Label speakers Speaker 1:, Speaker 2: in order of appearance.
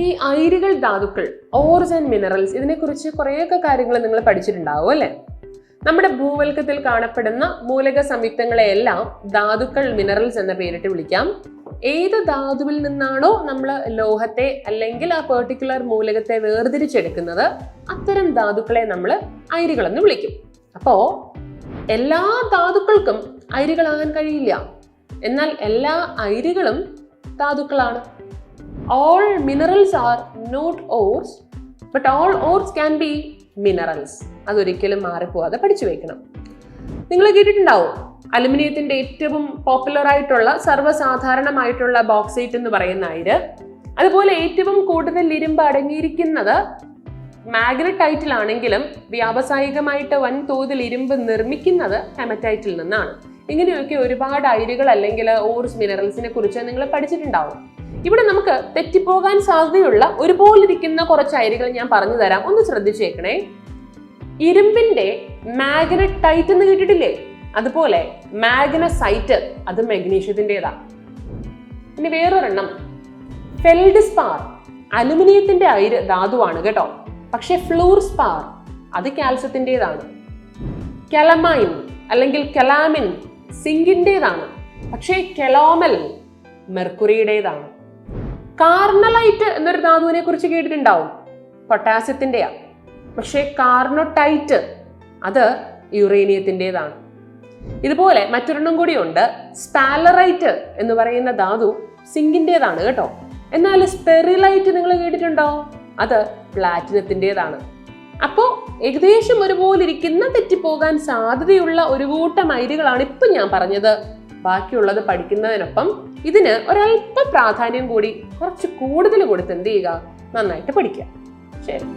Speaker 1: ഈ അയിരുകൾ ധാതുക്കൾ, ഓർസ് and minerals, ഇതിനെക്കുറിച്ച് കുറേയൊക്കെ കാര്യങ്ങൾ നിങ്ങൾ പഠിച്ചിട്ടുണ്ടാവും അല്ലേ? നമ്മുടെ ഭൂവൽക്കത്തിൽ കാണപ്പെടുന്ന മൂലക സംയുക്തങ്ങളെയെല്ലാം ധാതുക്കൾ, മിനറൽസ് എന്ന പേരിട്ട് വിളിക്കാം. ഏത് ധാതുവിൽ നിന്നാണോ നമ്മൾ ലോഹത്തെ അല്ലെങ്കിൽ ആ പെർട്ടിക്കുലർ മൂലകത്തെ വേർതിരിച്ചെടുക്കുന്നത്, അത്തരം ധാതുക്കളെ നമ്മൾ അയിരുകളെന്ന് വിളിക്കും. അപ്പോ എല്ലാ ധാതുക്കൾക്കും അയിരുകളാകാൻ കഴിയില്ല, എന്നാൽ എല്ലാ അയിരുകളും ധാതുക്കളാണ്. All minerals are not ores, but all ores can be minerals. അതൊരിക്കലും മാറിപ്പോവാതെ പഠിച്ചു വെക്കണം. നിങ്ങൾ കേട്ടിട്ടുണ്ടാവും, അലുമിനിയത്തിന്റെ ഏറ്റവും പോപ്പുലർ ആയിട്ടുള്ള സർവ്വസാധാരണമായിട്ടുള്ള ബോക്സൈറ്റ് എന്ന് പറയുന്ന അയിര്. അതുപോലെ ഏറ്റവും കൂടുതൽ ഇരുമ്പ് അടങ്ങിയിരിക്കുന്നത് മാഗ്നറ്റൈറ്റിലാണെങ്കിലും വ്യാവസായികമായിട്ട് വൻതോതിൽ ഇരുമ്പ് നിർമ്മിക്കുന്നത് ഹെമറ്റൈറ്റിൽ നിന്നാണ്. ഇങ്ങനെയൊക്കെ ഒരുപാട് അയിരുകൾ അല്ലെങ്കിൽ ഓർസ്, മിനറൽസിനെ കുറിച്ച് നിങ്ങൾ പഠിച്ചിട്ടുണ്ടാവും. ഇവിടെ നമുക്ക് തെറ്റിപ്പോകാൻ സാധ്യതയുള്ള ഒരുപോലിരിക്കുന്ന കുറച്ച് അയിരുകൾ ഞാൻ പറഞ്ഞു തരാം, ഒന്ന് ശ്രദ്ധിച്ചേക്കണേ. ഇരുമ്പിന്റെ മാഗ്നറ്റൈറ്റ് എന്ന് കേട്ടിട്ടില്ലേ? അതുപോലെ മാഗ്നസൈറ്റ്, അത് മഗ്നീഷ്യത്തിൻ്റെതാണ്. ഇനി വേറൊരെണ്ണം ഫെൽഡ്സ്പാർ, അലുമിനിയത്തിന്റെ അയിര് ധാതുവാണ് കേട്ടോ, പക്ഷെ ഫ്ലൂർസ്പാർ അത് കാൽസ്യത്തിൻ്റെതാണ്. കെലമൈൻ അല്ലെങ്കിൽ കെലാമിൻ സിങ്കിൻ്റെതാണ്, പക്ഷേ കെലോമൽ മെർക്കുറിയുടേതാണ്. കാർണലൈറ്റ് എന്നൊരു ധാതുവിനെ കുറിച്ച് കേട്ടിട്ടുണ്ടാവും, പൊട്ടാസ്യത്തിൻ്റെയാ, പക്ഷേ കാർണോടൈറ്റ് അത് യുറേനിയത്തിൻ്റെതാണ്. ഇതുപോലെ മറ്റൊരെണ്ണം കൂടിയുണ്ട്, സ്പാലറൈറ്റ് എന്ന് പറയുന്ന ധാതു സിങ്കിൻ്റെതാണ് കേട്ടോ. എന്നാൽ സ്പെറിലൈറ്റ് നിങ്ങൾ കേട്ടിട്ടുണ്ടോ? അത് പ്ലാറ്റിനത്തിൻ്റെതാണ്. അപ്പോൾ ഏകദേശം ഒരുപോലിരിക്കുന്ന, തെറ്റിപ്പോകാൻ സാധ്യതയുള്ള ഒരു കൂട്ടം അയിരുകളാണ് ഇപ്പം ഞാൻ പറഞ്ഞത്. ബാക്കിയുള്ളത് പഠിക്കുന്നതിനൊപ്പം ഇതിന് ഒരല്പ പ്രാധാന്യം കൂടി കുറച്ച് കൂടുതൽ കൊടുത്ത് എന്ത് ചെയ്യുക, നന്നായിട്ട് പഠിക്കുക. ശരി.